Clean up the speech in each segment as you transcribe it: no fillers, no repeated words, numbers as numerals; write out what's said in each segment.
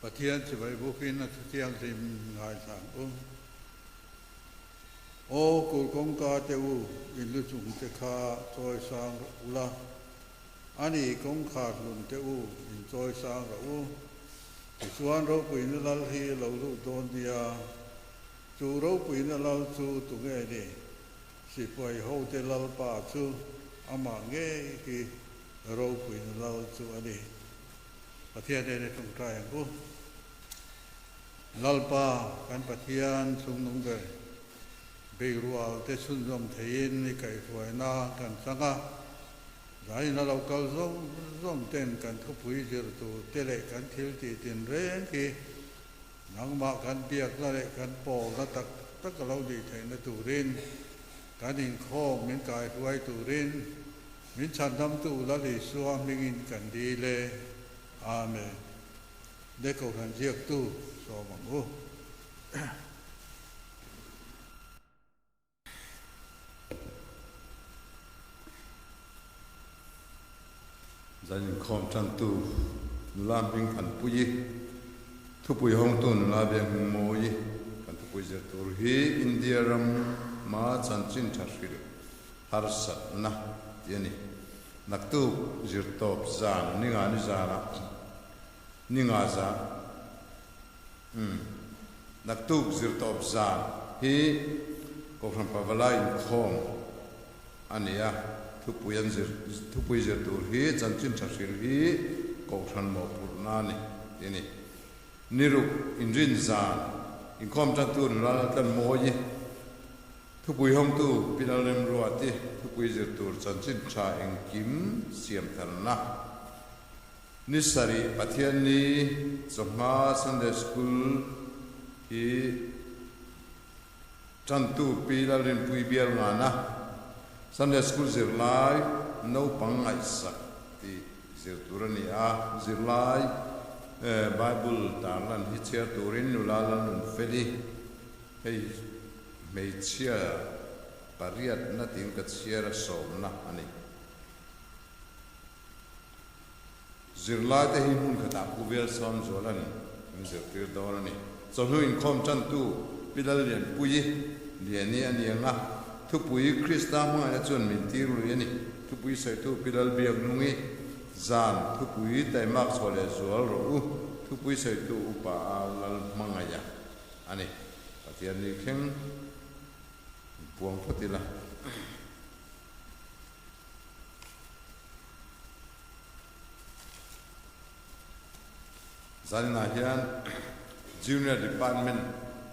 Pathian chỉ vậy vô khi nó tiếng tìm ngài sang ô cô công ca teu in lu chung te kha choi sang ula ani công kha lun teu in choi sang ra chuan ro puin lal hi lo lu don dia chu ro puin lal chu tu nge ni si poi ho te lal pa chu ama nge ki ro puin lal chu ani Pathian ne tung trai ang lal pa kan Pathian sung nung ge bị ruột te sun dom thein ni kai thuai na kan sanga zai na lo kal zom ten kan thu pui zir tu te le kan thil ti tin ren ki nang ma kan piak na le kan po na tak tak lo di thein na tu rin kan in khom min kai thuai tu rin min chan dam tu la li suwa min in kan di le amen de ko kan jiak tu so mang dân khom chân tu nu lam ping khan pui thu pui hong tu nu la beng moi kan thu pui zer tur hi India ram ma chan chin thashir har sat na yani nak tu zir top zan ninga ni zana ninga za nak tu zir top zan hi ko kham pa valai khom ania thu pui zir tur hi chan chin thashir hi ko than mo pur na ni yani niru injin zan in khom chan tu la tan mo yi thu pui hom tu pinalem ruati thu pui zir tur chan chin cha eng kim siam thal na nisari Pathian ni choma Sunday school hi chan tu pinalem pui bial nga na Sunday school zir lai no pang ai sak ti zir turani a zir lai Bible tarlan hi chia turin nulalan nun feli hei mei chia pariat na tin ka chia ra som na ani zir lai te hi hun khata kuvel som zolan zir tir dorani so hu in khom chan tu pilal lian pui lian ni ani nga thu pui Krista ma ya chon min tiru yani thu pui sai tu pilal biak nungi zan thu pui tai mak chole zual ro thu pui sai tu upa alal mangaya ani Pathian ni kheng puang photila zan na hian junior department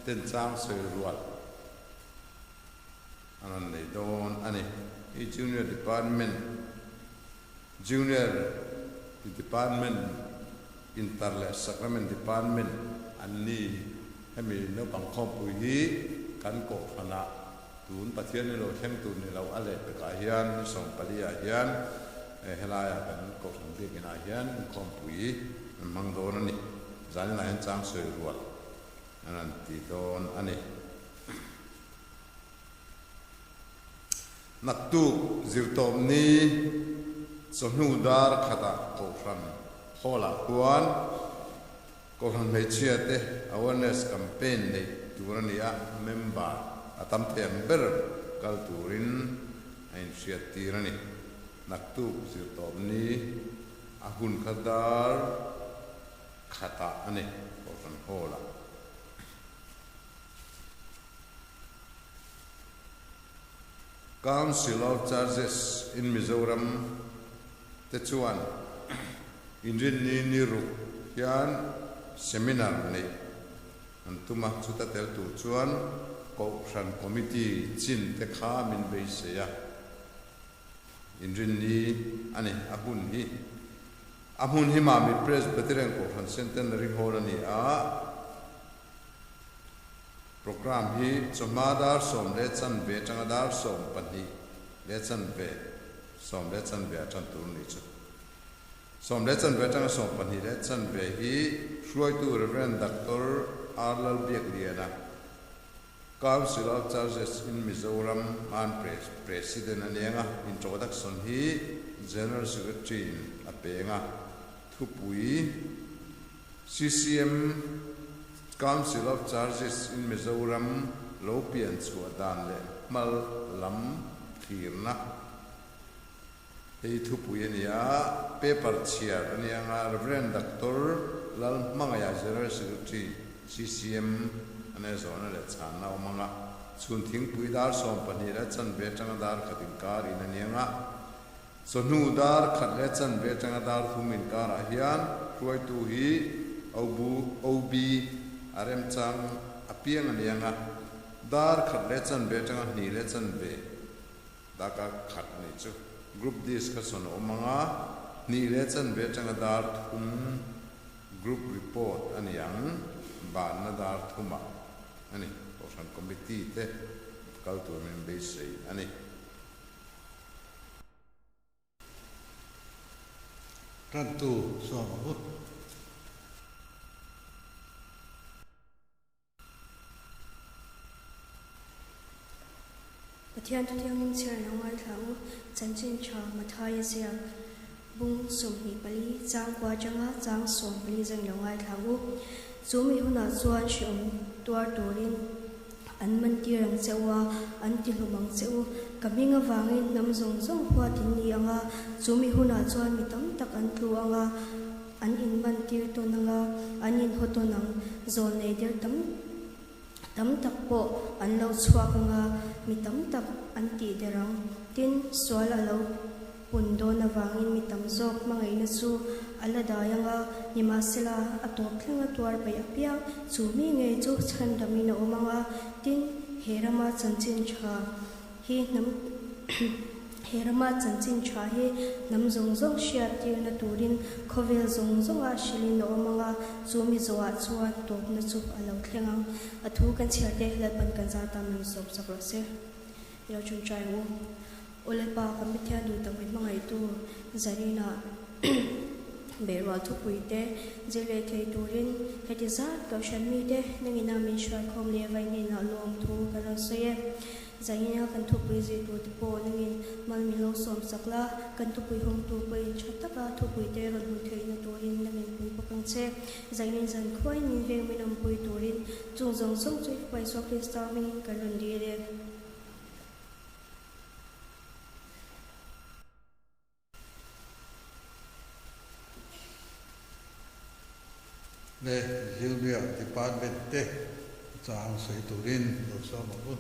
ten chang soi ruat anan nei don ani i junior department interle sacrament department anni hemi no pang khom pui hi kan ko khana tun Pathian ni lo thleng tun ni lo ale pe ka hian song palia hian helaya kan ko thang bi kina hian khom pui mang don ani zan la hen chang soi ruat anan ti don ani nak tu zirtom ni sohnu dar khata ko fran hola kuan ko han me chiate awareness campaign ni turania member atam tember kal turin ain siatirani nak tu zirtom ni ahun khadar khata ani ko fran hola Council of Churches in Mizoram Techuan Injin ni niru hian seminar ni antuma chuta tel tu chuan ko ran committee chin te kha min be se ya Injin ni ani ahun hi ma mi Presbyterian ko ran centenary hall ani a program hi chomadar som le chan ve changadar som pani le chan ve chan tur ni chu som le chan ve chang som pani le chan ve hi shuai tu Reverend Dr. Arlal Biak Liana Council of Churches in Mizoram man president anianga introduction hi general secretary apenga thupui CCM Council of Churches in Mizoram lo pian chua dan le mal lam thirna ei thupui ania paper chair ania nga Reverend Dr. Lal Mangaya General Secretary CCM ane zona le chana omanga chun thing pui dar som pani la chan be tang dar khatin kar in ania nga sonu dar khat le chan be tang dar thumin kar a hian ruai tu hi OB RM chang apiang ania nga dar khat le chan be tang ni le chan be daka khat ni chu group discussion omanga ni le chan be tang dar thum group report aniang ban na dar thuma ani ocean committee te culture member sei ani tantu so Pathian tu tiang in cher na ngai thau chanchin cha mathai sia bung sum hi pali chang kwa changa chang som pali jang lo ngai thau chumi huna chuan shom tuar turin an man ti rang chewa an ti lumang cheu kaminga wangin nam zong zong hwa tin ni anga chumi huna chuan mi tam tak an tu anga an in man tir to nanga an in hotonang zon nei der tam tak po an lo chhuak anga mi tam tak an ti derang tin swal alo pundo na wangin mi tam zok mangai na chu ala dayanga nima sela atop thlenga tuar pai apia chu mi nge chu chan dami na omanga tin herama chanchin cha hi nam herama chanchin cha hi nam zong zong shia ti na turin khovel zong zong a shilin na omanga chu mi zowa chuan top na chu alo thlenga athu kan chhia te la pan kan za tam nam sop sakro se yo chun chai wo ole pa kamithya du tam mangai tu zarina berwa thu puite jele thei turin heti zat ka shan mi de nangina min shwa khom le vai ni na lom thu kala soye zangina kan thu pui ji tu te po nangin mal mi lo som sakla kan thu pui hong tu pui chataka thu pui te ron hu thei na turin nangin pui pakang che zangin zan khoi ni ve mi nam pui turin chung zong song chui pai so kristar mi kan ron di re le Zilbia department te chang sei turin lo so mo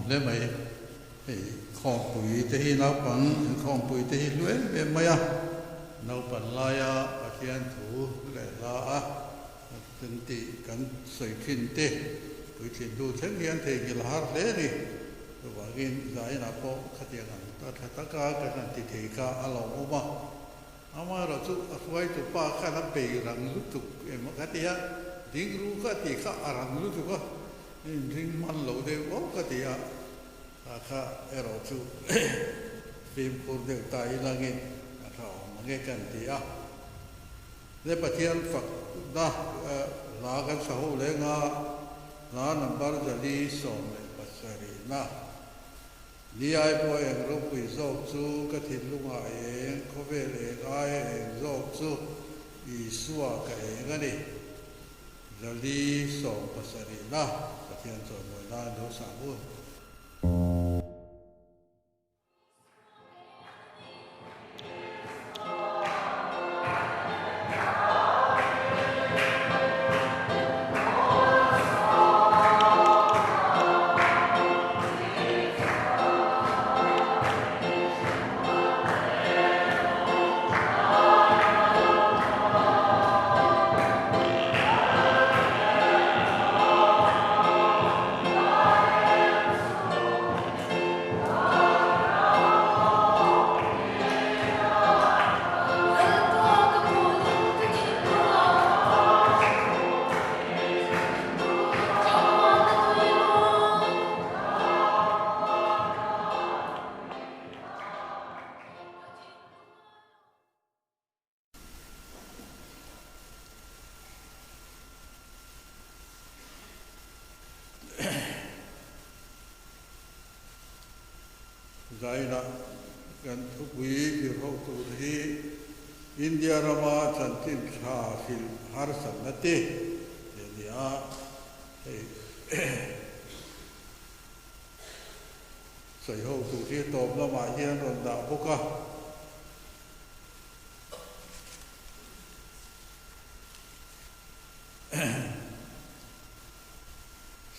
le mai khong pui te hi nau pang khong pui te hi lue be maya nau pan la ya pathian thu le la a tin ti kan soi khin te pui thin du theng hian the gil har le ri to wa gin zai na po khatiang an ta tha ta ka kan ti the ka alo oma ama ra chu akhwai tu pa kha na be rang lu tu em ka ti ya ding ru ka ti kha arang lu tu ka ding man lo de o ka ti ya kha ero chu phim kur de tai la nge kha ma nge kan ti ya le pathian phak da la kan sa ho le nga na number jali som le pasari na ni ai po en ro pui zo chu ka thil lunga e ko ve le ai en zo chu I suwa ka e nga ni jali som pasari na pathian zo mo na do sa mu Zaina kan thupui ki ho tu hi India rama chantin kha fil har sanate dia sai ho tu hi tom la ma hian ron da boka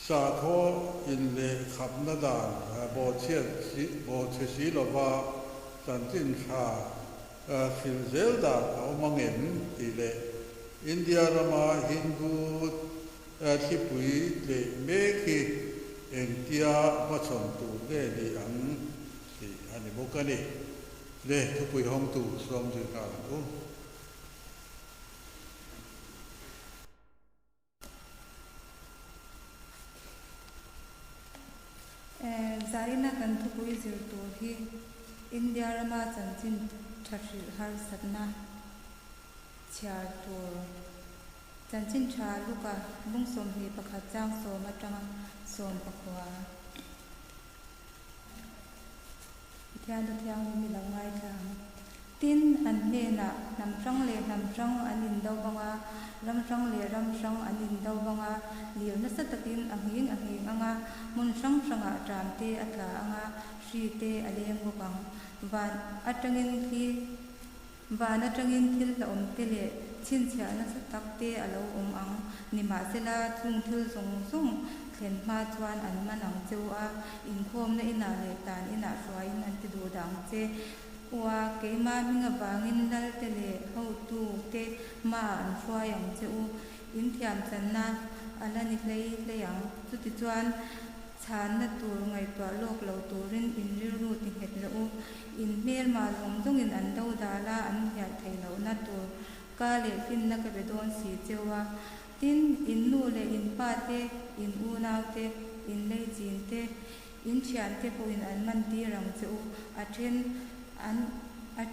sa tho in le khap na dan bo che si lo ba chan tin kha fil zel da o mangem ti le India rama Hindu thi pui le me ki en tia ma chon tu le li ang ti ani bo ka ni le thu pui hong tu som ji ka ko Zarina kan thupui zir tur hi India rama chanchin thashil har satna chiar tur chanchin tha luka lungsom hi pakhat chang som atanga som pakwa thian du thiang mi langai thang tin an ne na nam sang le nam sang anin do banga ram sang le ram sang anin do banga liu na satakin ahing anga mun sang sanga tram te atla anga shri te aleng bokang van atangin thi van atangin thil la om te le chin chha na satak te alo ang nima sela chung thil song song thlen ma chuan an manang cheu a in khom na ina le tan ina swai nan ti du dang che wa ke ma minga wangin dal te le ho tu te ma an swai ang cheu in thiam chan na ala ni le yang chu ti chuan chan na tur ngai to lok lo turin in ri ru ti het lo in mer ma long dong in an do da la an hya thei lo na tur ka le fin na ka be don si chewa tin in nu le in pa te in u naw te in le jin te in chian te po in an man ti rang cheu a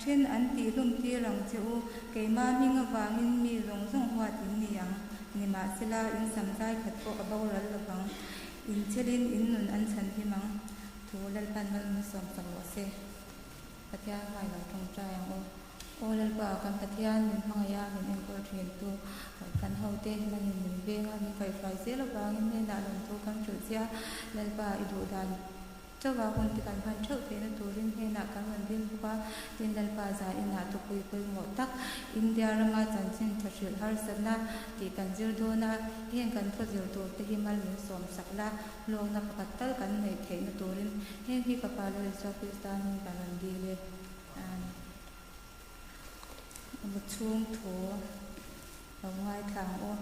then an ti lum ti rang cheu ke ma minga wangin mi long song hwa tin ni yang ni ma sila in sam jai khat ko abaw ral la bang in chelin in nun an chan hi mang thu lal pan mal som sam wa se patya mai lo thong cha yang o lal ba kan patya min hang ya min en ko thin tu kan ho te man min be nga min fai fai se lo bang in na lom thu kan chu sia lal ba I du dan cho wa kon ti kan phan thau te na turin he na kan man din ba tin lal ba za in na tu pui pui mo tak India rama chanchin thashil har sana ti kan zir do na hen kan tho zir do te hi mal min som sakla lo na pakatal kan nei the na turin hen hi ka pa le so Pakistan ni kan an di le mu chung tho ngai thang o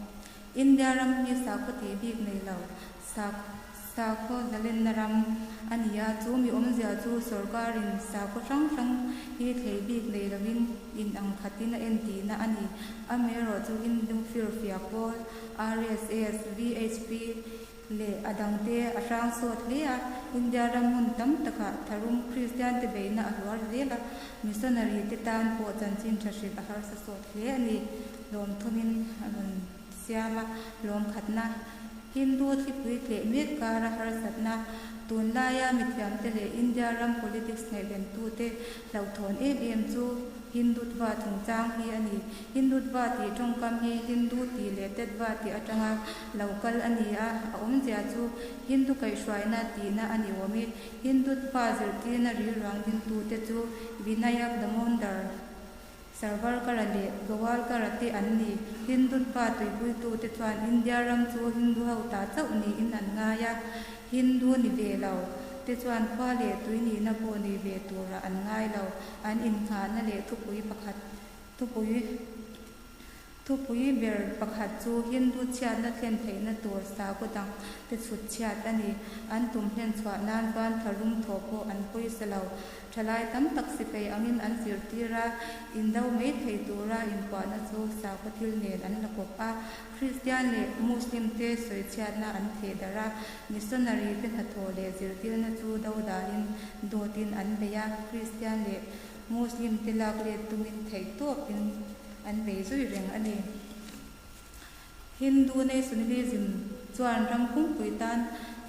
India ram ni sa ko ti bik nei lo sa Sako Zalin Naram Ania Zu Mi Omzia Zu Sorgarin Sako Shang Shang He Big Leilavin in Angkatina Entina Ani Amero Zu Indum Fir Fiakol RSS VHP Le Adangte Ashang Sot Lea India Ramun Tam Taka Tarum Christian Tebena Alwar Lela Missionary Titan Po Janchin Trashid Aharsa Sot Lea Ni Lom Tunin Siama Lom Khatna Hindu Tipui Kle Mekara Harsatna Tunlaya Mithyam Tele India Ram Politics Neben Tute Lauton ABM Zu Hindu Dva Tungchang Hi Ani Hindu Dva Ti Chongkam Hi Hindu Ti Leted Dva Ti Atanga Local Ania Omzia Zu Hindu Kai Shwaina Tina Ani Wami Hindu Dva Zirtina Rirang Din Tute Zu Vinayak Damondar Server Karale, Gawal Karate Anni, Hindu Patu, Butu Tetuan, India Ram Zu Hindu Hautata Uni in Angaya, Hindu Nivelau, Tetuan Pale, Twini Naponi Vetura, and Nailau, and in Kanale, Tupui Bear Pakatu, Hindu Chat, Campaign, Tour, Sakutang, Tetsut Chat, and Tumhenswa, Nanvan, Tarum Topo, and Puisalau. Chalai tam taksipe angin an sirtira indau made heitura in pana so sapatil ne an lakopa Christian le Muslim te soichana an thedara missionary pe hathole zirtil na chu daudalin dotin an beya Christian le Muslim tilak le tumin theito in an bezui reng ani Hindu nationalism chuan ram khum puitan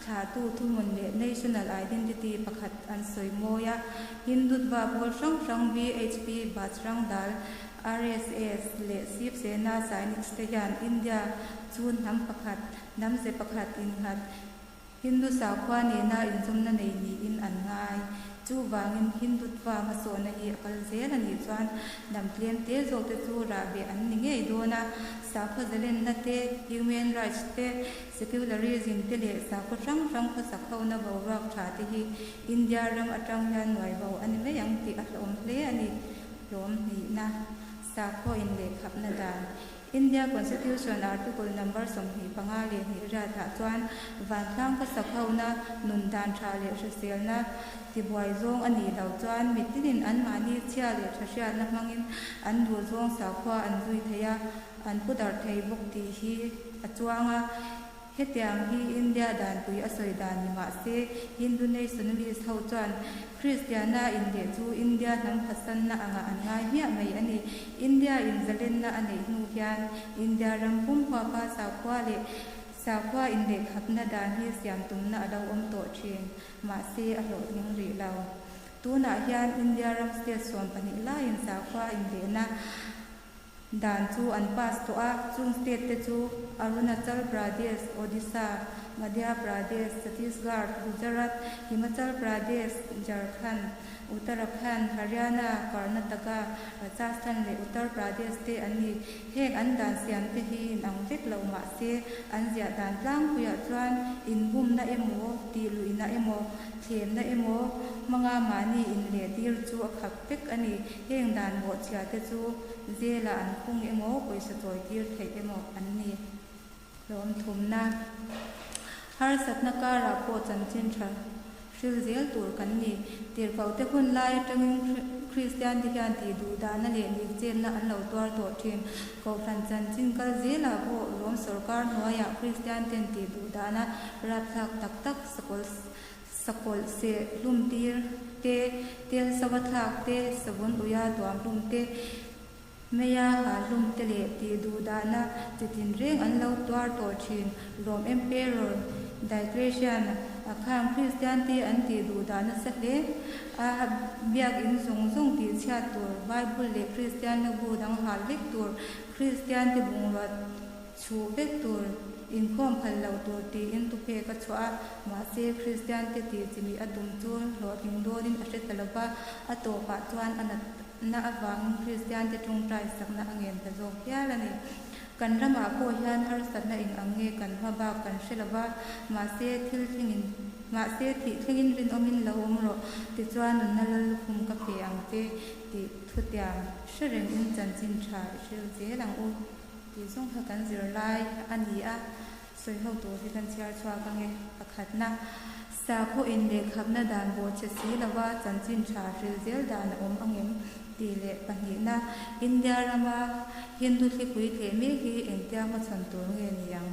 Thatu Thumun le National Identity Pakhat an Soimoya Hindu Dva Bol Shang Shang VHP Bachrang Dal RSS le Sip Sena Sainik Stayan India Chun Nam Pakhat Nam Se Pakhat in Hat Hindu Sakwa Nena in Zumna Neini in Angai Chu Wangin Hindu Dva Masona Hi Akal Zela Ni Chuan Nam Tlien Te Zok Te Chu Rabi An Ninge Dona Sakwa Zelen Nate Human Rights Te Secularism Tele Sakwa Shang Shang Ko Sakhaw Na Bawrak Thati Hi India Ram Atang Yan Wai Baw An Me Yang Ti Atlom Ple Ani Lom Ni Na Sakwa In Le Khap Na Dan India Constitution Article Number Somhi Pangale Ni Ratha Chuan Van Thang Ko Sakhaw Na Nundan Thale Shasel Na Tibuai Zong Ani Lau Chuan Mitinin An Mani Chia Le Thasya Na Mangin An Du Zong Sakwa An Zui Thaya An Pudar Thai Bukti Hi Achuanga Hetiang Hi India Dan Pui Asoi Dan Nima Se Hindu Nationalist Hau Chuan Christiana India Chu India Nam Hasan Na Anga Angai Mia Mai Ani India In Zalen Na Ani Nu Hian India Ram Pum Papa Sakwa Le Sakwa in the Kapna Dan Hi Siam Tumna Adaw To Chin Ma Se Alo Ning Ri Lau Tuna Hian India Ram State Swam Pani La in Sakwa in the Na Dan Chu An Pas To A Chung State Te Chu Arunachal Pradesh Odisha Madhya Pradesh Chhattisgarh Gujarat Himachal Pradesh Jharkhand Uttarakhand Haryana Karnataka Rajasthan le Uttar Pradesh te ani heng an dan siam te hi nang tek lo ma se an zia dan tlang puya chuan in bum na emo ti lui na emo them na emo manga mani in le dir chu a khak tek ani heng dan bo chia te chu zela an khung emo poisa toy tir thei emo an ni lom thum na har satna ka ra po chan chin tha Shil Zel Tur Kanni, Tir Kaute Hun Lai Tangin Christian Dihanti Dudana Le Chen Na An Lau Tuar Tortin, Ko Franchan Chinkal Zela Bo Rom Sorkar Noya Christian Tenti Dudana, Rathak Tak Tak Sakol Se Lum Tir Te Tel Savathak Te Sabun Uya Tuam Lum Te Meya Ha Lum Tele Ti Dudana, Titin Ring An Lau Tuar Tortin, Rom Emperor Diocletian Akhang Christianity anti Dudana Sakle Biak in Song Song Ti Chatur Bible le Christian Budang Halik Tur Christian Ti Bungwa Chu Vector in Com Palau Tur Ti into Peka Chua Mase Christian Ti Jimmy Adum Tur Lord Hindodin Ashetalaba Atopa Tuan Anat Na Avang Christian Ti Tung Trai Sakna Angen Tazok Yalani Kan rama po hian har satna ing ange kan haba kan shelaba ma se thil thingin rin omin lo omro ti chuan an nalal khum ka pe ang te ti thutia shereng in chan chin tha shil je lang u ti song ha kan zir lai ani a soi ho to hi kan chiar chwa ka nge pakhat na sa kho in le khapna dan bo che si lawa chanchin tha ril zel dan om angem ti le pani na India rama Hindu thi pui the me hi engtia ma chan to nge ni yang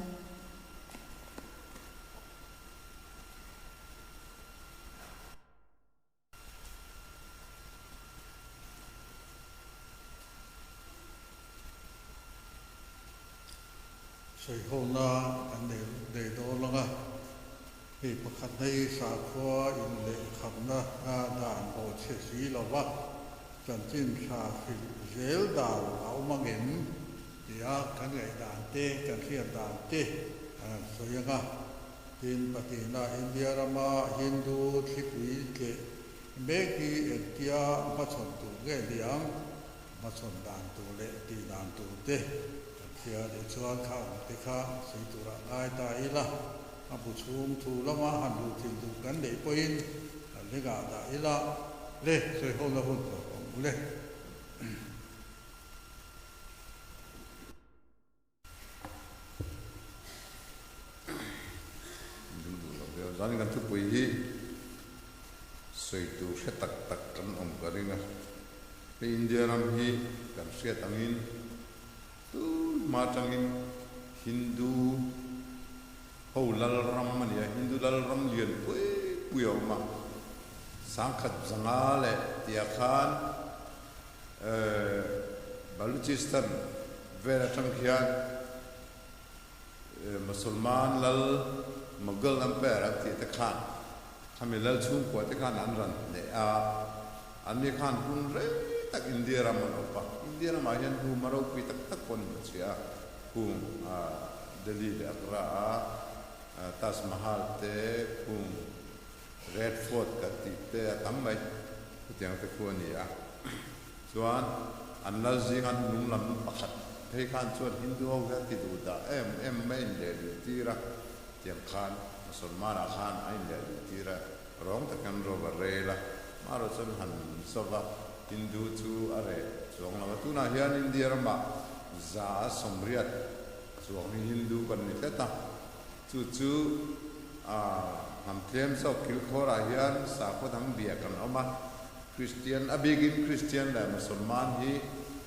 soi ho na an de do langa hi pakhat nei sa khwa in le khamna a dan bo che si lawa chanchin tha fil zel dal au mangin ya kan ngai dan te kan rian dan te soyanga tin patina India rama Hindu thipui ke meki etia ma chon tu nge liang ma chon dan tu le ti dan tu te kia de chuan kha te kha sei tu ra ngai ta ila a bu chum thu lama han lu tin du kan le poin le ga da ila le soi ho na hun ko le zani kan thu pui hi soi tu se tak tak kan om karinga pe India ram hi kan se tangin tu ma tangin Hindu ho lal ram mania Hindu lal ram lian pui pui ma sangkhat zanga le tia khan Baluchistan vera tangkhian Musulman lal Mughal Empire ti te khan khamilal chung ko te khan an ran ne a an mi khan hun re tak India ram opa India ram ayan hu maro pi tak tak kon chia hu Delhi le Agra Taj Mahal te hu Red Fort ka ti te tam mai tiang te ko ni a chuan an lal jing an nung lam pakhat thei khan chuan Hindu ho ga ti du da em mai le ti ra tiang khan Musulman khan ain le tira rong ta kan ro barela maro chon han soba Hindu chu are chong la tu na hian India rama za somriat chuang Hindu kan ni ta chu ham tlem so kil khora hian sa ko thang bia kan oma Christian abigin Christian la Musulman hi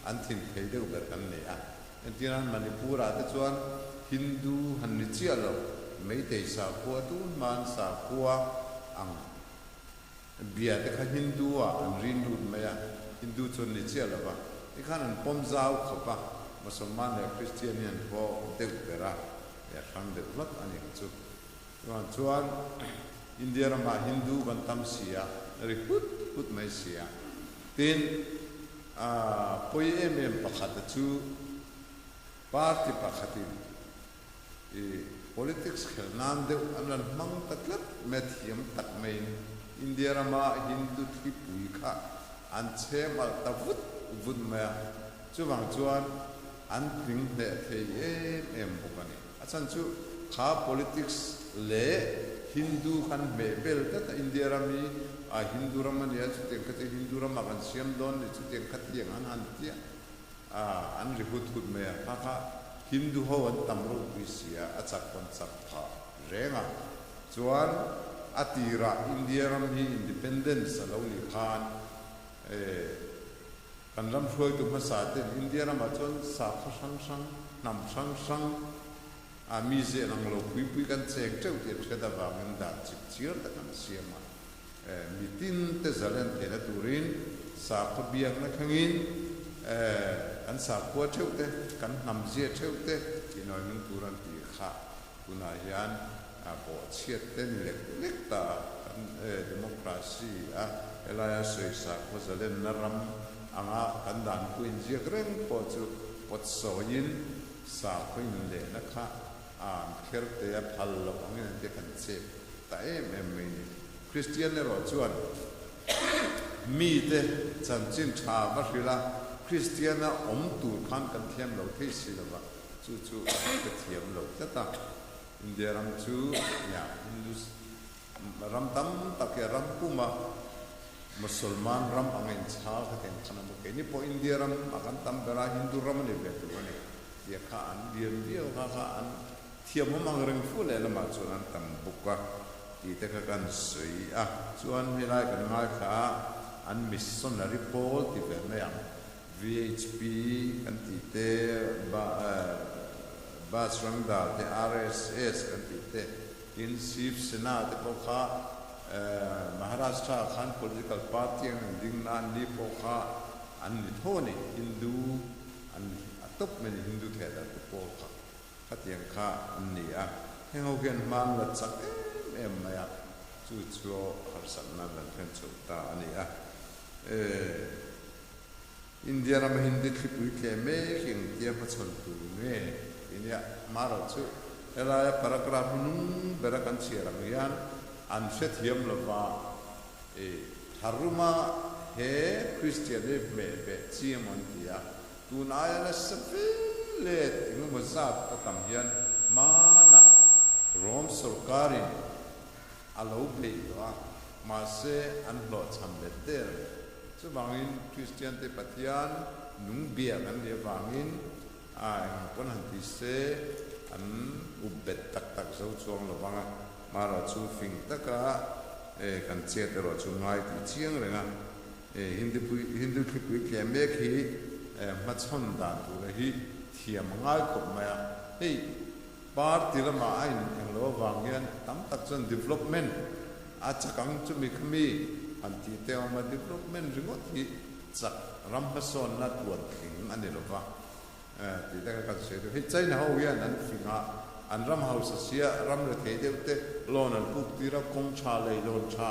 an thin thei de ber kan ne a entiran Manipura te chuan Hindu han ni chialo mấy thầy sa khua tu man sa khua ang bia te kha Hindu an rin lut maya Hindu chon ni chia la ba ti khan an pom zau khopa Musulman le Christian yan bo te bera ya khang de lat ani chu chuan India rama Hindu ban tam sia ri put mai sia tin poi pakhat chu party pakhatin politics khelnan de anan mang taklat methiam tak main India rama Hindu thi pui kha an che mal ta vut ma chuwang chuan an ting le thei em bokani achan chu kha politics le Hindu khan me bel ta India rami a Hindu rama ne chu te kate Hindu rama kan siam don chu te khat yang an tia an ri hut me kha Hindu ho an tamru isia achak kon chapha renga chuan atira India ram hi independence aloni khan kan ram hroi tu phasa te India ram achon sa sang nam sang a mi je nang lo pui kan chek cheu te theda wa men da chir ta kan siama mitin te zalen te na turin sa khabiang na khangin an sa khua theu te kan nam je theu te inoi nung turan ti kha tuna hian a bo chiat ten lek ta kan democracy a elaya sei sa ko zalen naram anga kan dan kuin je greng po chu pot so yin sa kuin le na kha an kher te a phal lo angin te kan che ta em me ni Christian le ro chuan mi te chan chin tha va rila Christian na tu khan kan thiam lo thei si lo ba chu ka thiam lo ta India ram chu ya Hindus ram tam tak ya ram kuma Musulman ram angin cha ka ten khana mo ke ni po India ram akan tam bera Hindu ram ni be tu ni ya kha an dia kha an thiam mang reng fu le lama chuan tam buka ti te ka kan sui a chuan helai kan ngai kha an missionary Paul ti ve me yang VHP kan ti te ba strangda te RSS kan ti te in Shiv Sena te ko kha Maharashtra khan political party ang ding na ni po kha an ni thoni Hindu an atop men Hindu the da po kha katiang kha an ni a heng ho gen man la chak em maya chu chu har san na lan khan chu ta ani a India ram Hindi khipui ke me king tia pa chon tu me inia maro chu ela paragraph nun berakan siaram yan an set hiam lova haruma he Christian me be chiamon tia tunaya na safilet ingu mazat atam yan mana Rom sarkari alo be wa mase an lo chambeter chu bangin Christian te patian nung bia kan dia bangin kon han ti se an ubet tak tak so chuang lawanga mara chu fing taka kan che te ro chu ngai ti chiang renga Hindu khipui ke me khi ma chon dan tu le hi thiam ngai ko ma hei par ti la ma ain ang lo wangian tam tak chon development a chakang chu mi khmi an ti te ma development ringot hi chak ram ha son na tuan thing ani lo wa ti ta ka se hi chai na ho yan an finga an ram house sia ram le the de te lon an puk ti ra kong cha le lon cha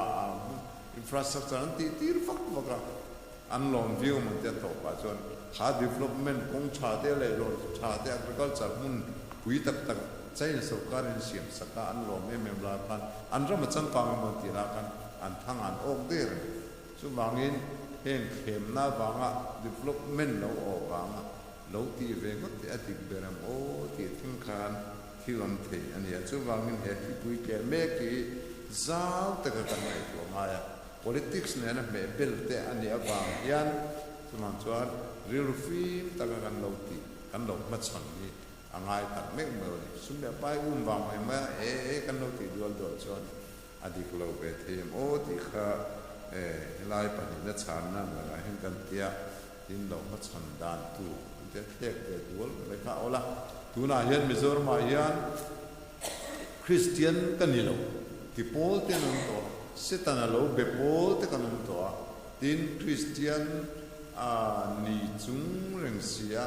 infrastructure an ti tir fak waka an lon view man te to pa chon ha development kong cha te le lon cha te agriculture mun pui tak tak chai na sarkar in siam saka an lo me la kan an ram chang ka ma ti ra kan an thang an ok der chu bangin heng khem na banga development lo o banga lo ti ve ngot ti atik beram o ti thing khan thilom the ania chu bangin he ti pui ke me ki zau ta ka kan mai to ma ya politics ne na me bel te ania bang yan chu man chuan real film ta ka kan lo ti kan lo ma chang ni angai tak mek mo ni sum le pai wang mai ma kan lo ti dual do chuan adik lo be them o ti kha lai pa ni na chan na la hen kan tia tin lo ma chan dan tu te tek te dual le ka ola tu na hian Mizoram ma hian Christian kan ni lo ti pol te non to setana lo be pol te kan non to tin Christian ni chung reng sia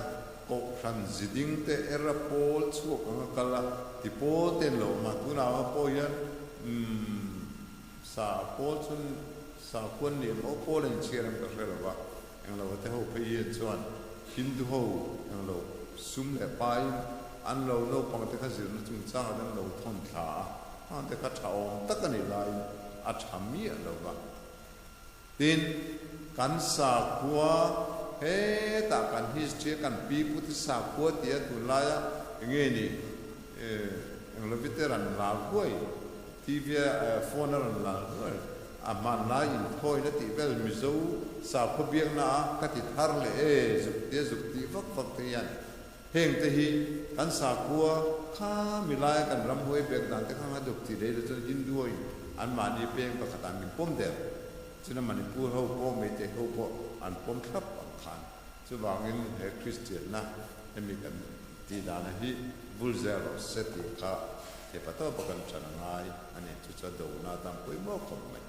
ko khan ziding te era pol chu ko kala ti pol te lo ma tu na po hian sa pol chun sa kun ni mo pol en chiram ka rela ang lo te ho pe ye chuan Hindu ho ang lo sum le pai an lo no pang te kha zir na chung cha dan lo thon tha an te kha thaom tak ani lai a thami lo ba tin kan sa kwa he ta kan history kan pi put sa kwa ti tu la ya nge ni ang lo veteran la koi TV phone la aman la in thoi na ti vel mizo sa khobiang na ka ti thar le zuk ti vak te yan heng te hi kan sa kwa kha milai kan ram hoi bek dan te kha duk ti le cho Hindu oi an ma ni peng pa khatan min pom der chuna Manipur ho po me te ho po an pom thap an khan chu wangin he Christian na hemi kan ti da na hi bulzero seti kha te pato pakan chana ngai ani chu cha do na tam koi mo kom mai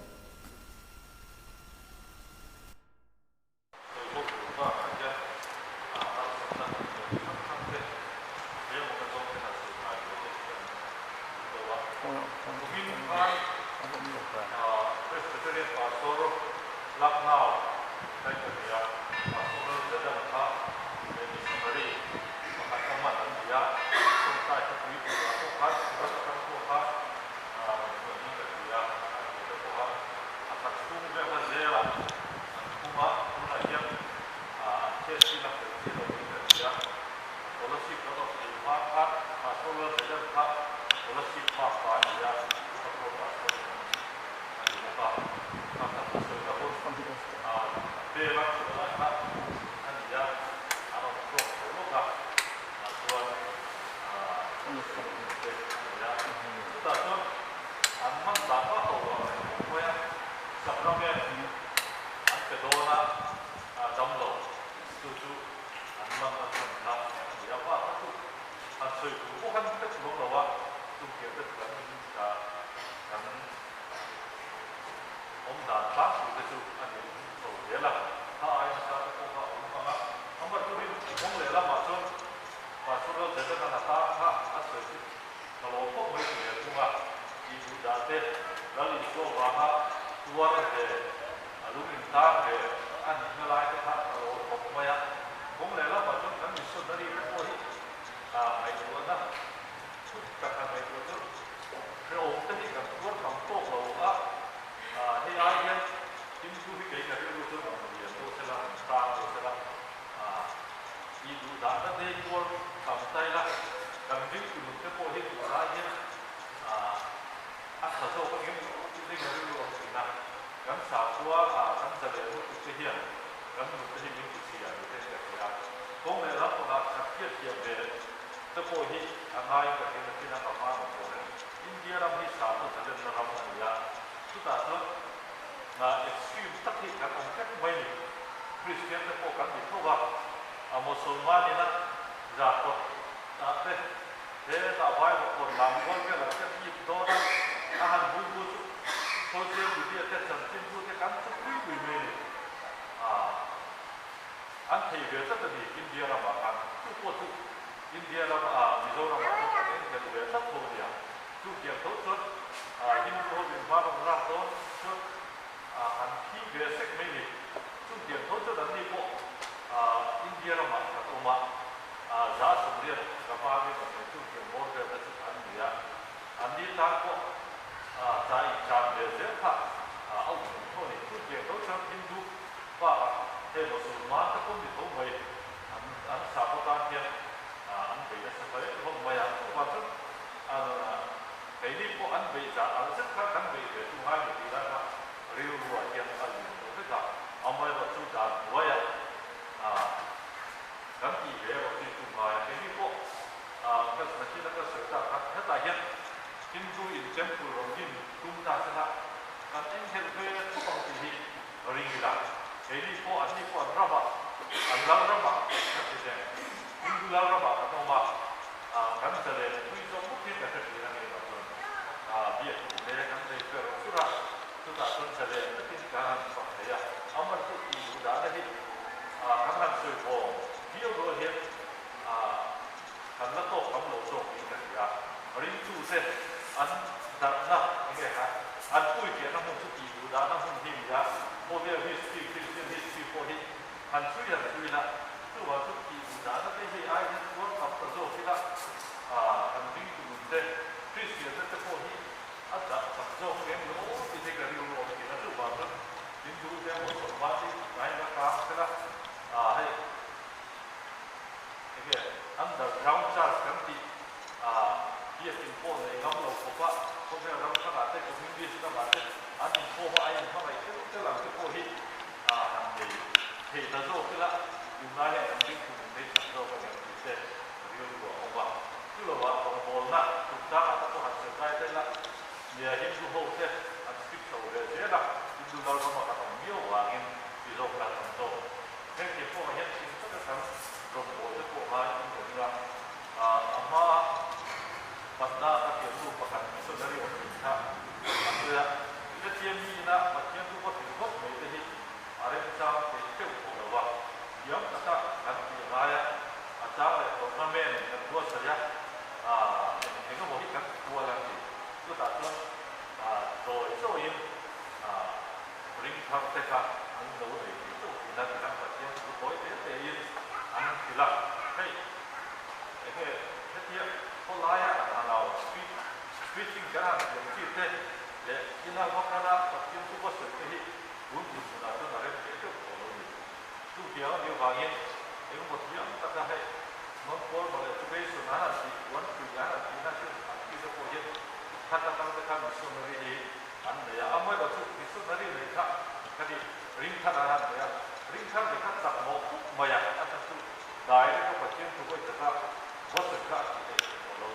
ta chuan an man ta ka ho mo ya sak ram ya an ke do na dam lo chu chu an man na chuan na ya pa ka chu an soi ku ko kan te chu lo wa chu ke te kan ka kan om da ta ku te chu an ni so ye la ha ai na ta ko ka om ka ma am ba chu ri om le la ma chuan pa chu lo te ta na ta ha a soi chu ka lo ko mai ye chu ga i du da te la li so wa ha tua ke alum in ta ke an ni la ke ta lo ko ma ya om le la ma chuan kan ni so dari ko hi mai chu na chu ka ka mai chu re om te ni ka ko kam to lo a he ai hian tim chu hi ke ka ru chu ma ni to se la ta to se la i du da ta de ko kam tai la kam vin ku nu te po hi ku ra hian a sa so ko ngi ni ga ru lo si na kam sa tua kam sa le ku te hian kam nu te hi ku si ya te te ya ko me la ko na ka pia pia de te po hi a ngai ka ke na ti na ka ma no ko India ram hi sa to sa le na ram ya tu ta to na extreme tak hi ka ko ka mai ni Christian te po kan ni to ba a musulman ni na za ko ta te he ta vai ko lam ko ke la ke hi do na a han bu bu ko se bu dia te san tin bu te kan tu ku me ni an thei ve ta ni India ram ba tu po tu India ram Mizoram ram ko ke ve ta ko dia tu ke to to hin ko bin ba ram ra to to an thi ve sek me ni tu ke to to dan ni ko India ram ka to ma za sumria ka pa ni ko tu ke mo ke da tu an dia an ni ta ko ta i cha de ze tha au ko ni tu ke to to Hindu ba he musulman ta ko ni to mai an sa ko ta ke an be da sa pa ko ma ya ko ba tu cái đi có ăn bị trả ăn rất khác ăn bị để tu hai người ta là riu ruột hiện ăn nhiều tất cả ông ấy vào tu trả của vậy cái gì về vào đi tu hai cái đi có cái mà chỉ là cái sự ta hết tại hiện Hindu in temple rồi đi chúng ta sẽ là cái anh hiện về không bằng gì riu là cái đi có ăn ra mà ăn lâu ra mà cái gì thế Hindu lâu ra mà cái mà cái gì đấy tuy trong một cái cái gì là biar mereka kan mereka sudah selesai tapi sekarang pakai ya amal tu sudah ada di karena sudah dia boleh karena tu kamu losong ini ya hari itu saya darna ini kan pun dia nak masuk itu dah nak masuk ya mau dia history boleh sudah nak tu waktu itu dah tapi si ayat tu apa tu kita kan itu deh Christian itu boleh ada satu yang lo bisa kerja lo kita tu baru Hindu dia mau semati lain macam kita hey ini underground charge kan di dia info ni kamu lo apa kau dia orang sana ada community sana ada info ayam apa itu dalam tu boleh hey tapi kita United Kingdom ni satu yang bisa kerja lo apa tu lo apa boleh nak kita atau hasil saya lah dia Hindu hote an skip so le je la Hindu dal ma ka tong mio wa ngin ti lo ka tong to he ke po ma yen sin ta ka ro po te po ha ni ko la ama patna ka ke su pa ka so dari o ta ya ite ti mi na ma ke su ko ti ko me te hi are cha ke ke po lo wa yam ta ka ka ti ra ya a cha le to na me ne ko sa ya ne ko mo hi ka ko la ti tu ta tu rồi số in ring thang tất cả anh đâu để tu thì là cái phát triển của khối thế in anh thì là cái kia có lái à nào switching cái nào dùng chi thế để khi nào có cái nào phát triển của sự cái vốn chủ là tôi là cái chỗ của nó tu kiểu như vậy những một tiếng tất cả hay nó có một cái base số nào thì vẫn cứ giá là chỉ là cái cái số của hiện kata kata kami missionary ini anda ya amai batu missionary mereka kadi ringkan ada ya ringkan mereka tak mau maya atas tu dai itu pasien tu boleh tetap buat dekat kita kalau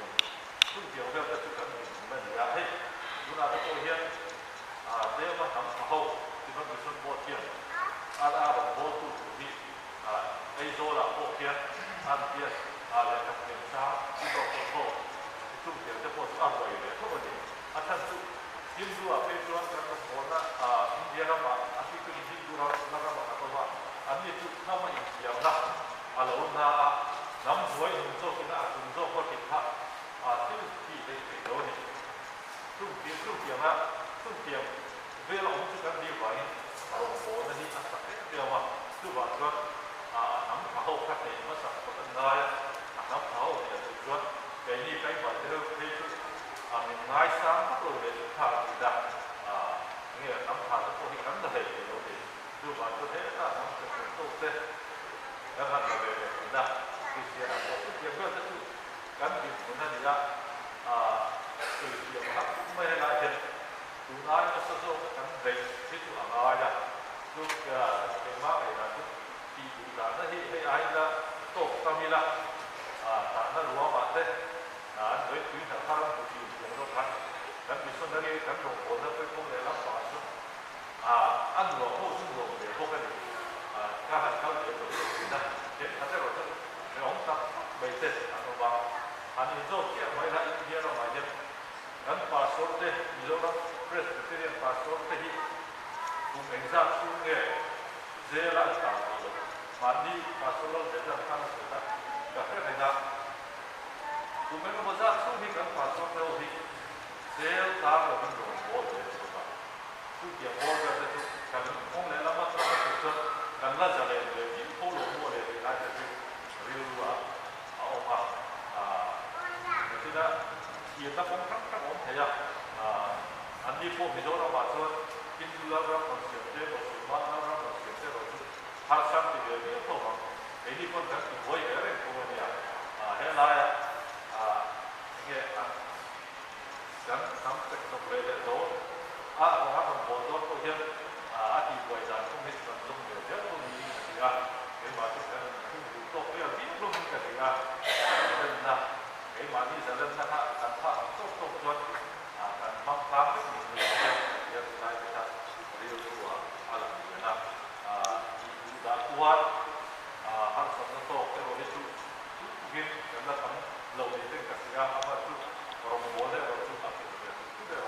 就把这些大堂这个都在，然后这个那这些啊，我是也不要这就赶紧从那里这些我没来的，就拿一个说赶紧去做拿呀，就给妈给了就地主的那些哎的都上面了那如果把这对对上他们不去用到它，赶紧说那里赶紧我那被工人来把说。按照后生活的后跟看看他的有那现他这个是用他每次吧你做这回来一天了嘛就咱把说的你说press 这点把说的我们上出的这来打的把你把说了这样看是的这个那我们不是出去跟把说的我的这打的那种我的就点火的这种，可能后来那么这个就是，跟那家的人头颅摸的，那就是比如现在也在工厂我们睇安利波米多了嘛，说印度那个东西，这个是马那个东西，这个是他相对的也好嘛，每地方讲我也来说的呀，后来这个讲这个不来的多。我们我做后天地会上公益活动的这种的时间，给马这个做不要低落的时间，人呐，给马这个人呐，他做专帮的你也来给他，比如说了人呐，古玩还有什么做这个的跟人呐他们老的这个时间，他们就我的我就这个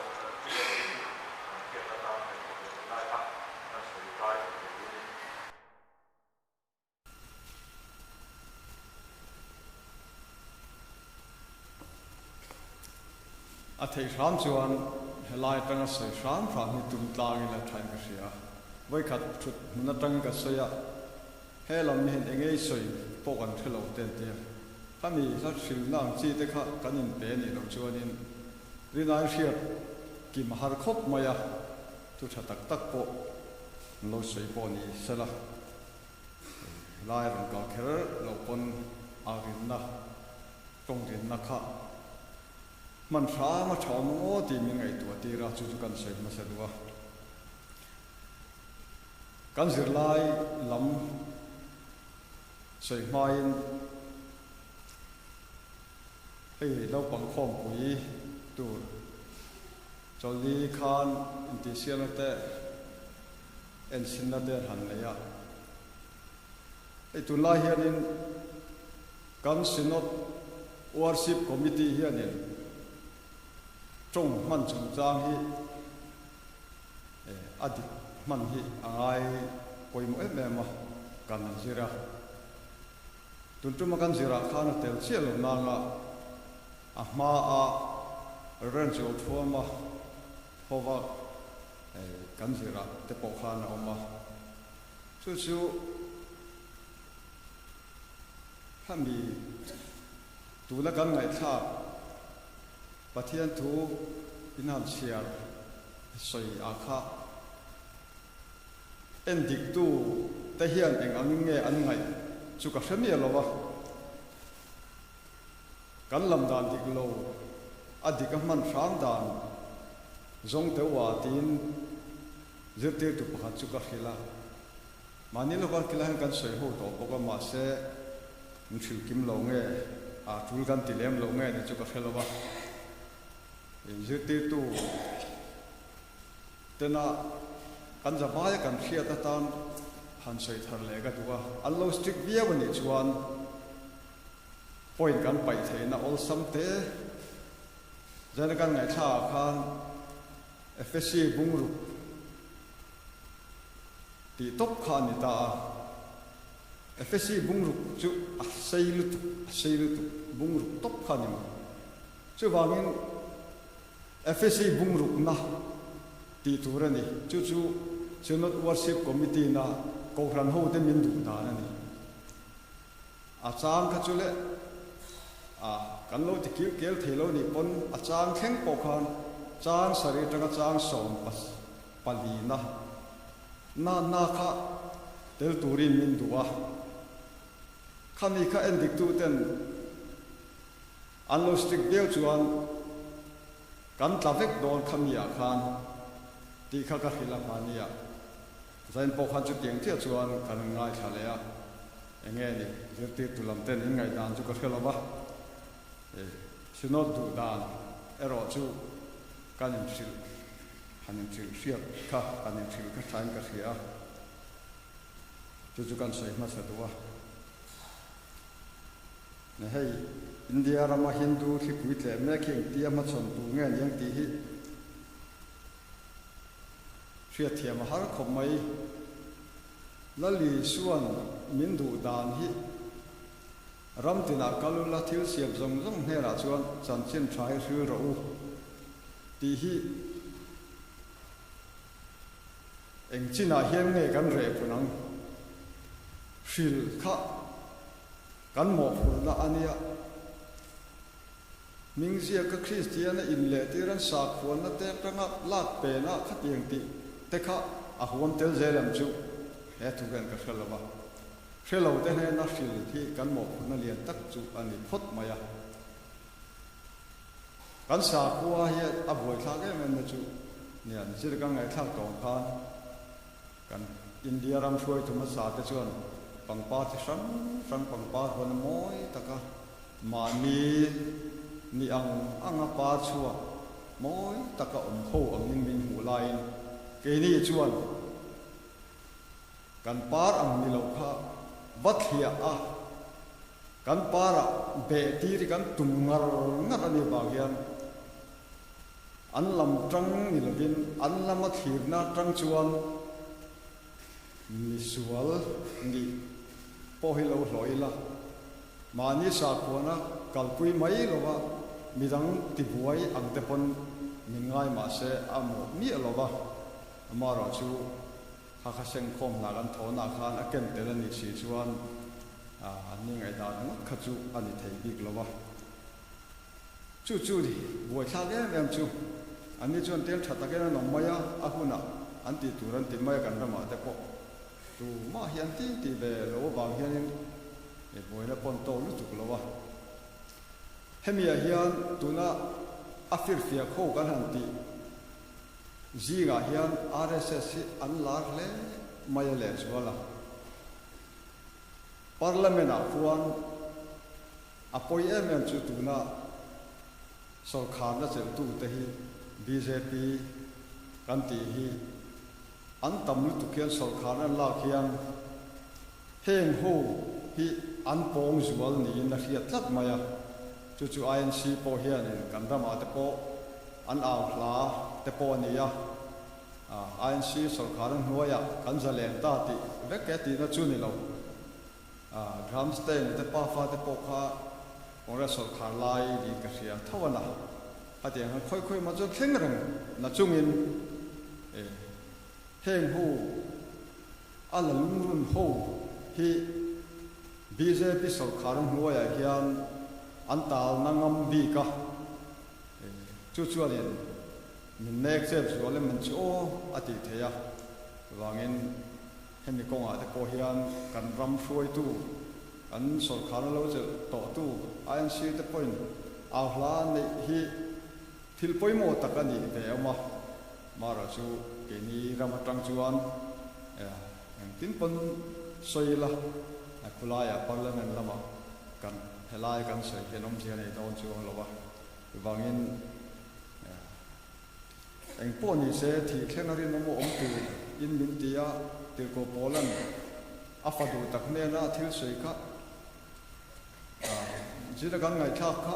thầy sáng chuan lại tăng soi sáng phàm ni tum tlang in la thain ka sia voi khat thut na tang ka soya he lam hin engei soi po kan thelo ten te kami sa sil nang chi te kha kanin pe ni lo chuanin rinai hiat ki mahar khop maya tu tha tak tak po lo soi po ni sala lai ran ka kher lo pon arin na tong rin na kha man sa ma chom ngo ti mi ngai tu ti ra chu kan sei ma sa duwa kan zir lai lam sei main ei lo pang khom pui tu choli khan intisial te en sinna de han le ya ei tu lai hianin kan sinot worship committee hianin trong man chung chang hi adi man hi angai poimo em kan zira tuntuma kan zira khana tel chial na nga ahma ren chu thoma hova kan zira te po khana oma chu hami tu la kan ngai tha pathian thu inam chiar soi akha endik tu te hian eng ang nge an ngai chu ka hremi lowa kan lam dan dik lo adik a man rang dan zong te wa tin zirtir tu pakhat chu ka khila mani lo ka kila kan soi ho to poka ma se mthil kim lo nge tul kan tilem lo nge ni chu ka khelo wa zirtir tu tena kan zabaya kan khia ta tan han soi thar le ga tuwa allo strict bia bani chuan point kan pai theina all samte jana kan ngai tha khan FSC bungru ti top khan ni ta FSC bungru chu seilut bungru top khan ni chu wangin FSC bungru na ti turani chu Synod Worship Committee na Kokran ho te min du da na ni achang ka chule kan lo ti kel thelo ni pon achang theng pokhan chang sari tanga chang som pas palina na kha tel turin min duwa khami kha endik tu ten anlostik deu chuan kan tlavek don khamia khan ti kha ka khila khania zain po khan chu tiang thia chuan kan ngai thalea enge ni zirti tulam ten in ngai dan chu ka khela ba sinod du dan ero chu kanin sil hanin sil siap kha kanin sil ka thain ka khia chu kan sai ma sa duwa ne hei India rama Hindu thi pui tle me kheng ti ama chon tu nge yang ti hi sia thiam har khom mai lali suan min du dan hi ram tina kalula thil siap zong zong he ra chuan chan chen thai hru ro ti hi eng china hiam nge kan re punang shil kha kan mo phul na ania ming zia ka Christian in le tiran sa khon na te tanga lat pe na khatiang ti te kha a hom tel zelam chu he tu gan ka khalaba khelo te he na shil thi kan mo na lian tak chu ani phot maya kan sa khuwa hi a boi thla ge men na chu nian sir ka ngai thak tong khan kan India ram shoi tu ma sa te chuan pangpa ti sang pangpa hon moi taka ma ni anga pa chua moi taka kho ang min hu lain ke ni chuan kan par ang ni lo kha bat hia a kan para be ti ri kan tungar ngat ani ba hian an lam tang ni lovin an lama thirna tang chuan ni sual ni pohilo hloila mani sa khona kalpui mai lowa midang tibuai ang tepon mingai ma se amo mi lowa amaro chu hakaseng khom na kan thona khan aken telani si chuan ani ngai da ngot khachu ani thei bik lowa chu di boi tha ge mem chu ani chuan tel thata ge no maya ahuna anti turan ti maya kan ma te po tu ma hian ti be lo ba hian e boina pon to lu tuk lowa hemia hian tuna afir fia kho kan han ti zinga hian RSS an lar le mai le zwala parliament a khuan apoi em chu tuna sarkar na chel tu te hi BJP kan ti hi an tam lu tu kian sarkar na la khian heng ho hi an pong zual ni na hriat tlat maya chu INC po hian kan rama te po an aw hla te po ania INC sarkar an huaya kan zalen ta ti veke ti na chu ni lo Gramstein te pa fa te po kha ora sarkar lai di ka sia thawana atiang khoi ma chu thleng reng na chungin heng ho ala lungrun ho hi BJP sarkar an huaya hian antal nangam bi ka chu alin min nek se zuale man chu ati theya wangin hemi konga te ko hian kan ram hroi tu an sarkar lo che to tu INC te point a hla nei hi thil poimo takani te ama mara chu ke ni ramatang chuan ang tin pon soila akulaya parliament lama kan helai kan soi kenom sia nei don chu lowa wangin eng poni se thi thlenari no mo om tu in min tia til ko polan afadu takne na thil soi ka jira kan ngai thak kha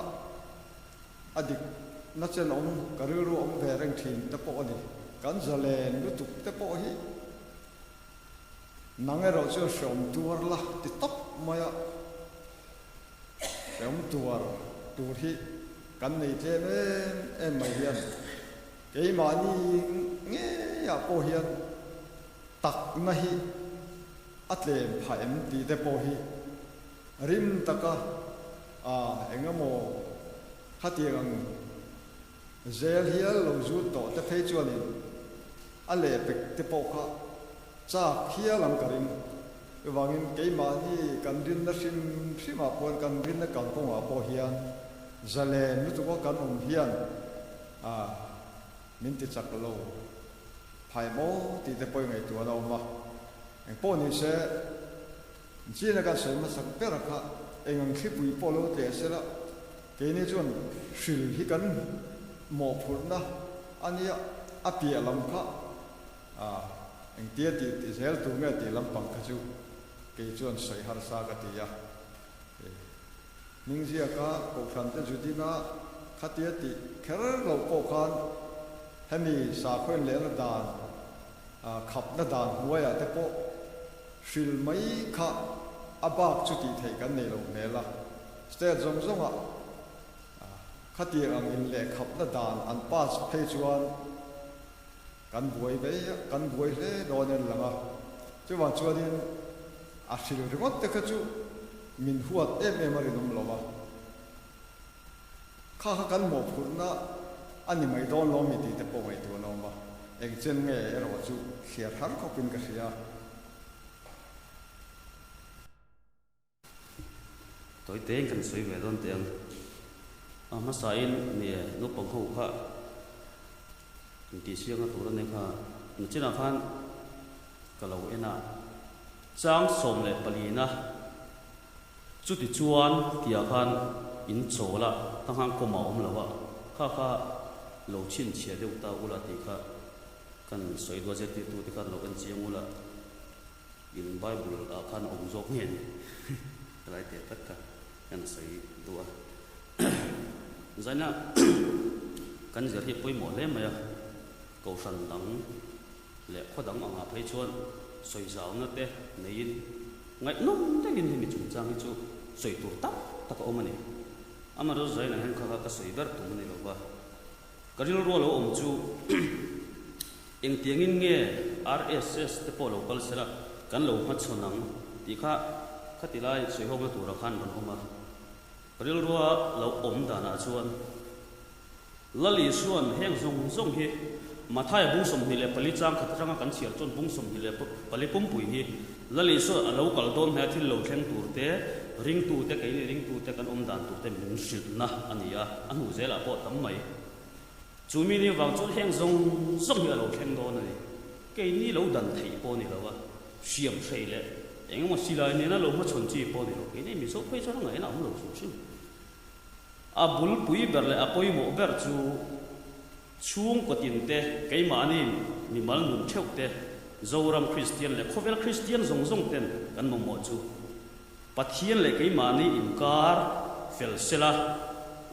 adik na chen om kariru om ve reng thin te po ani kan zalen lu tuk te po hi nangero chu shom tur la ti top maya shom tur hi kan nei te em mai hian ke ma ni nge ya po hian tak na hi atlem phaim ti te po hi rim taka engamo hatiang zel hial lo zu to te phei chuan ale pek te po kha cha khia lam karin wangin keima ni kan rin na sim sima pon kan rin na kan ponga po hian zale nu tu ko kan hian min ti chak lo phai mo ti te poi ngai tu na ma en po ni se ji na ka se ma sak pera kha engang khi pui polo te se la ke ni chun shil hi kan mo phur na ania api alam kha eng tia ti zel tu nge ti lam pang kha chu ke chuan sai har sa ka ti ya ning zia ka ko khan te judina khatia ti kher lo ko khan hemi sa khwen le na dan khap na dan huaya te po shil mai kha abak chu ti thei kan nei lo ne la ste zong zong a khati ang in le khap na dan an pas phei chuan kan buai be kan buai le donen langa chuwa chuanin a shil ringot te kha chu min huat em ari dum lova kha kan mo phurna ani mai don lo mi ti te po mai tu no ma eng chen nge ero chu khiar har ko pin ka sia tối tế cần suy về đơn tiền mà sai nè nó bằng hậu kha thì siêu nó tụi nó kha nó chỉ là phan cái lâu ena trang som lệ bali na chút thì chuan thì khan in chỗ là thằng hàng có màu ông là kha lâu chín chia đều ta u là thì kha cần suy đua chết thì tụi thì kha lâu cần chiang u là in Bible khan ông dốc nghe lại để tất cả kan sai dua zaina kan zer hi poi mo le maya ko san dang le kho dang anga phei chuan soi zau na te nein ngai nom te in ni chung chang chu soi tur tap ta ko omani amaro zaina hen kha ka soi ber tu ni lo ba karil ro lo om chu eng tiangin nge RSS te po local sela kan lo ma chonang ti kha khatilai soi ho ma tur khan ban oma ril ruwa lo om dana chuan lali suan heng zong hi mathai bung som hi le pali chang khatranga kan chial chon bung som hi le pali pum pui hi lali so alo kal don ha thil lo thleng tur te ring tu te kai ring tu te kan om dan tu te min shil na ania anu zela po tam mai chumi ni wang chon heng zong hi alo thleng don ani ke ni lo dan thei po ni lawa siam sei le engma silai ne na lo ma chon chi po ni lo ke ni mi so phei chon ngai na lo su sin a bul pui ber le a poi mo ber chu chung ko tin te ke ma ni mi mal nun theu te zoram christian le khovel christian zong ten kan mo mo chu pathian le ke ma ni inkar fel sela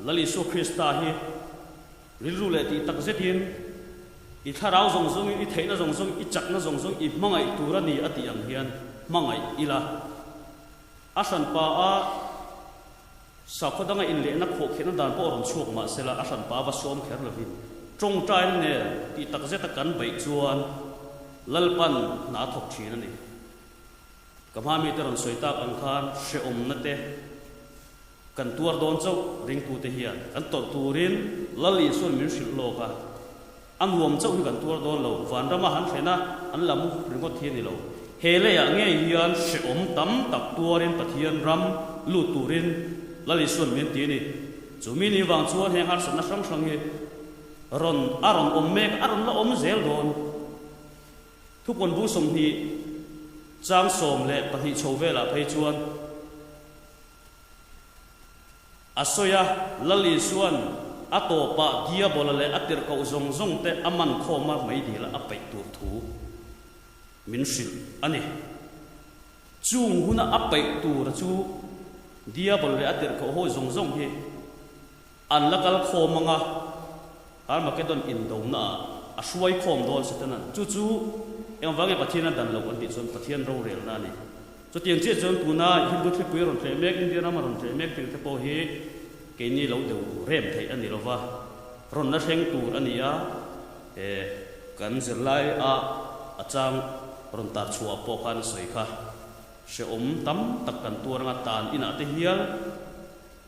lali so krista hi rilu le ti tak zetin i tharau zong i theina zong i chak na zong i mangai tura ni ati ang hian mangai ila asan pa a sa khodanga in le na kho khena dan po ron chuak ma sela asan pa wa som kher lovin trong trai ne ti tak zeta kan bai chuan lalpan na thok thin ani kama mi teron soita an khan she om na te kan tuar don chau ring tu te hian kan tor turin lali son min shil lo ka an wom chau kan tuar don lo van rama han thena an lam ringot thi ni lo hele ya nge hian she om tam tak tuarin pathian ram lu turin lali son min ti ni chumi ni wang chuan he har san sang sang hi ron om mek aron la om zel don thu pon bu som hi chang som le pathi chovela phei chuan asoya lali suan atopa dia bolale atir ko zong te aman khoma mai dila apai tu thu min sil ani chung huna apai tu ra chu dia bolale atir ko ho zong hi an lakal khomanga har makedon in do na aswai khom dol setana chu em wange pathina dan lo an ti chon pathian ro rel na ni cho tiang che chon tuna hindu thri pui ron tremek india na maron tremek til te po hi ke ni lo de rem thei ani lova ron na theng tur ania kan zerlai a achang ron tar chua po khan soi kha she om tam tak kan tur nga tan ina te hial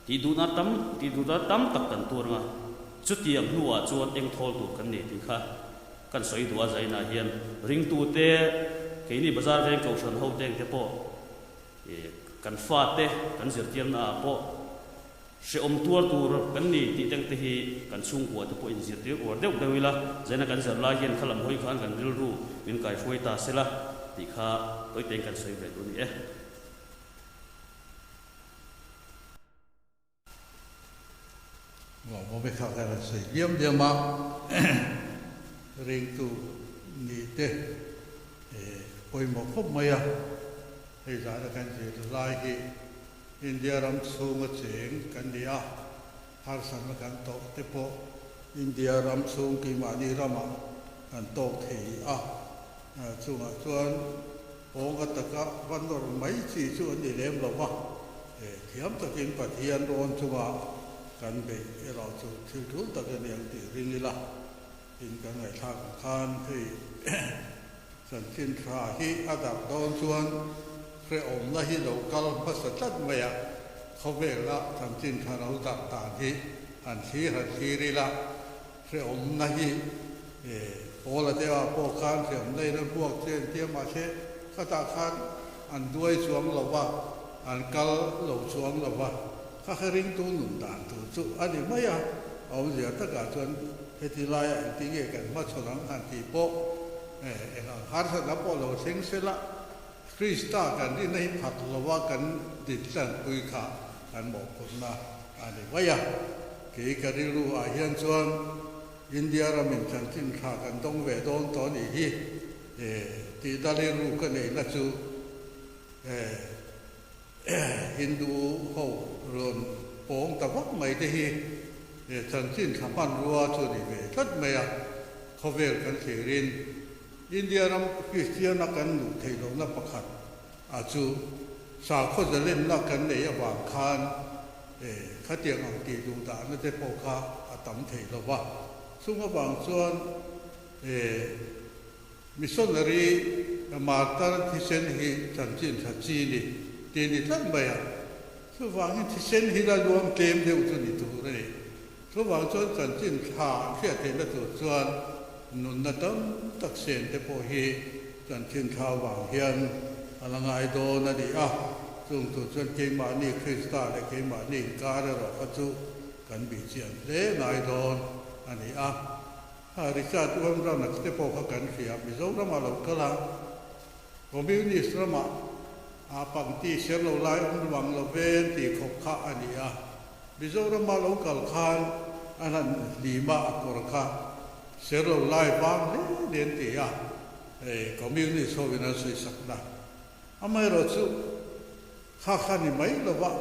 ti du na tam tak kan tur nga chu tiang nuwa chuan eng thol tu kan ne ti kha kan soi duwa zaina hian ring tu te cái này bazar về cầu sản hậu đen thế po cần phát thế cần diệt tiền à po sẽ tua cần ni ti teng te hi cần sung của thế po in diệt tiêu or deuh deuh la zena cần diệt la hiền khalam hoi khan cần ril ru min kai foi ta sela ti kha tôi tên cần soi về luôn nhé Một cái khác là sự diêm diêm mà riêng tu nhị thế hồi một phút mấy à thì ra là cái gì lại cái India làm xuống cái chuyện cái gì à har san mà cái tổ thế po India làm xuống cái mà đi ra mà cái tổ thì à xuống à xuống ông cái tất cả vấn đề mấy chỉ xuống đi làm rồi mà thì hấp tất nhiên phải thiền rồi xuống àกันไปเราจะถือทุนตะกันอย่างที่ริงละอินกันไงทางคานที่สันตินทราที่อาดับโดนชวนพระองค์ละที่เรากลับมาสัตว์เมียเขาเวละสันตินทราเราตัดต่างที่อันที่หันที่ริละพระองค์ละที่โอละเดียวพวกคานเสียงในนั้นพวกเช่นเทียมมาเช่ก็ตาคานอันด้วยสวงเราว่าอันกัลเราสวงเราว่าข้าเคยริงตัวหนุนด่านตัวจุอันนี้ไม่อะเอาเสียตะการจนเฮติลายติเกกันมาชนังอันที่โปหาสนับโปเราเซ็งเสละคริสต์กันที่ในผัดเราว่ากันดิดสันปุยขากันบอกคนนะอันนี้ไม่อะเกี่ยกันที่รู้อาเฮียนชวนอินเดียเราเหมือนกันทิ้งขากันต้องเวดอนตอนนี้ที่ได้รู้กันในนักจูฮินดูเขาเรื่องปองตะวักไม่ได้ฉันสิ้นทำมันรัวชนิดเวทัดไม่เขาเวลกันเสียรินอินเดียเราคริสเตียนนักกันหนุเทโลนับประคัดอาจูสาวเขาจะเล่นนักกันในวางคานขัดเตียงอังกีดูตาไม่ได้ปอกาอาตัมเทโลว่าซึ่งว่าบางส่วนมิสซอนนารีมาตาที่เซนฮีฉันสิ้นชัดจีนี่ทีนี้ท่านไปทุกวันที่เส้นที่เรารวมเกมเดียวกันนี่ตัวเลยทุกวันจนสันจินขาเชื่อเต็มตัวจนนุนนั่นต้องตักเส้นแต่พอเฮสันจินขาวางเฮียนอะไรไงโดนนั่นดิจงตัวจนเกมมานี่คริสต์และเกมมานี่การเราก็จูกันบิเชียนเล่ไงโดนอันนี้ริชาร์ดวันเราหนักแต่พอเขากันเสียมิโซรามาเราก็ละผมมีนิสรามาปังตีเสียเราไล่องค์วังเราเวนตีขบข้าอันนี้บิโซรามาเรากัลคานอันนั้นลีมาอกรข้าเสียเราไล่บางเด่นตีก็มีนิสโซวินาสุสักนะไม่รู้จุข้าขันไม่รู้ว่า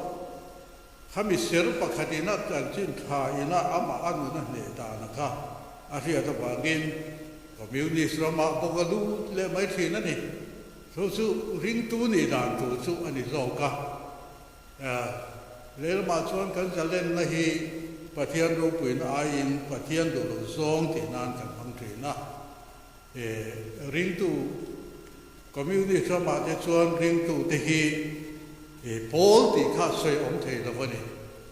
ข้ามีเสียรปะคดีนัดจันจินข้าอินะมาอันนั้นเนี่ยตานะคะอาทิตย์ตะวันกินก็มีนิสรามาปกติเล่ไม่ทีนั่นนี่สู้ริงตูนี่ด่านตัวสู้อันนี้โลกะเรื่องมาชวนกันจะเล่นนะฮีปะเทียนรูปเป็นอายินปะเทียนตัวเราซองที่นานกันบางทีนะริงตูก็มีนี่ชวนมาจะชวนริงตูที่ฮีโพลที่ข้าใส่องค์เทละวันนี้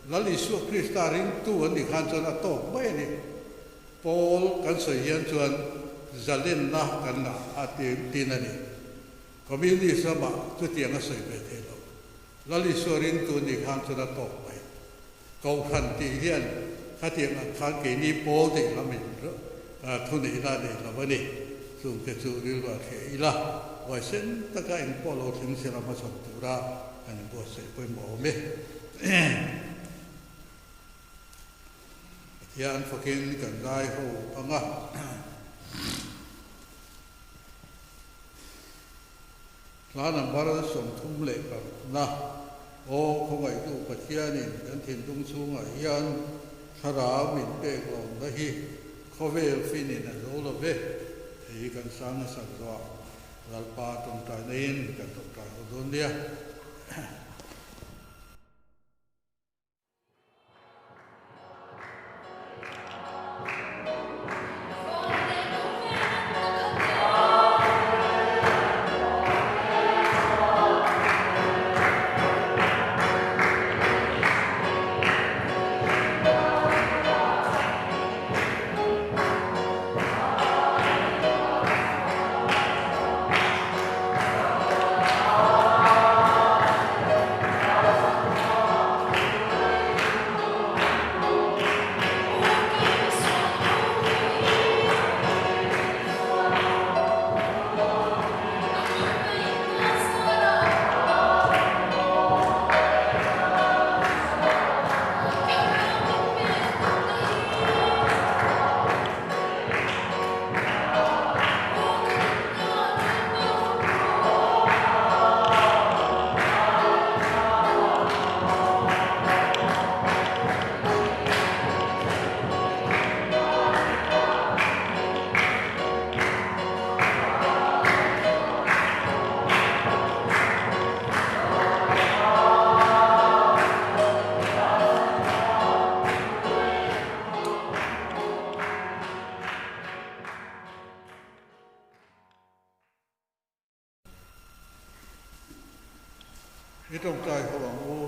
แล้วลิสุคริสต์ริงตูอันนี้ขันชวนอัตโตไม่นี่โพลกันใส่ยันชวนจะเล่นนะกันนะอาทิตย์นั่นนี่ก็มีนี่สมัครจุดยังก็ใส่ไปเท่าแล้วลิสวรินตัวนี้ข้างสุดตกไปเขาขันตีเฮียนข้าเทียงข้างเกณีโป้ติละมินทุนอีลาเดละวันนี้ส่งเทจูริลวาเขอีลาว่าเส้นตะการอินโปโลถึงเสนามาสมตุระอันนี้บัวเสไปหมอเมที่อันฟักินกันได้หูอังร้านบาร์ส่งทุ่มเล็กแบบนะโอ้คงไอ้ตู้ปัจเจียนี่กันถิ่นตุ้งสูงไอ้ยันสระมินเปกลงได้ฮีเขาเวลฟินินโลเวที่กันสร้างสังสารรัลปาตรงใจนินกันตรงใจอุดมเดีย ít trong trai họ bằng ô